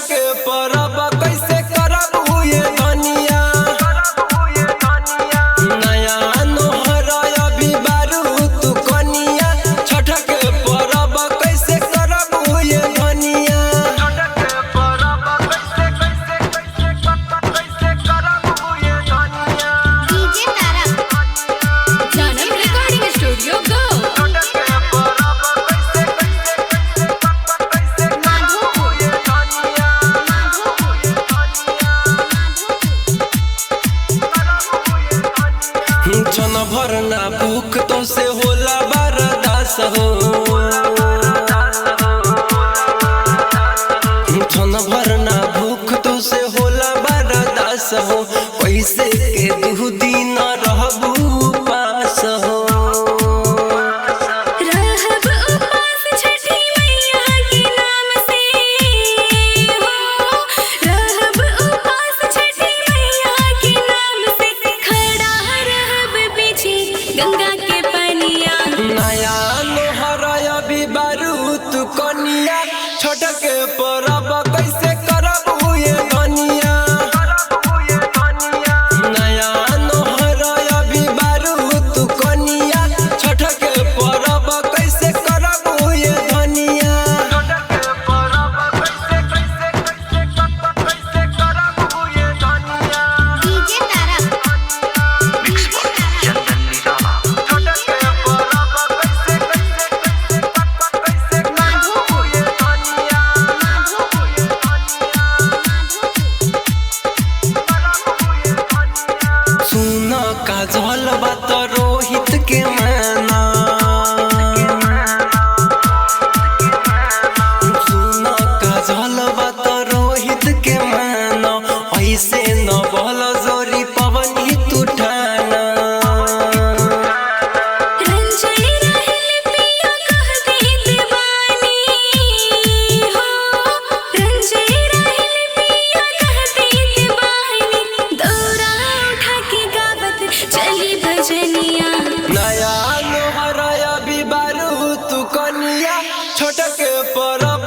के परब कैसे करब हुए धनिया। नया नोहर अभी बारू तू कनिया। छठ के परब कैसे करब हुए धनिया। डीजे तारा जनम रिकॉर्डिंग स्टूडियो गो छन भरना भूख तो से होला बरदास हो। छन भरना भूख तो से होला बरदास हो। पैसे के दू दिन रहबू पास हो। रहब उपास छठी मैया के नाम से हो। रहब उपास छठी मैया के नाम से खड़ा रहब पीछे गंगा के पनिया। नया नोहर अभी बारू तू कनिया। छठ के परब कैसे करब हुए धनिया। नया नोहर अभी बारू तू कनिया। छठ के परब कैसे करब हुए धनिया। डीजे तारा सुन काजल बात रोहित के माना। सुन काजल बात रोहित के माना। ऐसे न बोल जोरी पवनी तू ठाना। रंजय रहल पिया कह दे दीवानी हो। रंजय रहल पिया कह दे दीवानी। दौरा उठा के गावत चली भजनिया। नया नोहर अभी बारू तू कनिया। छठ के परब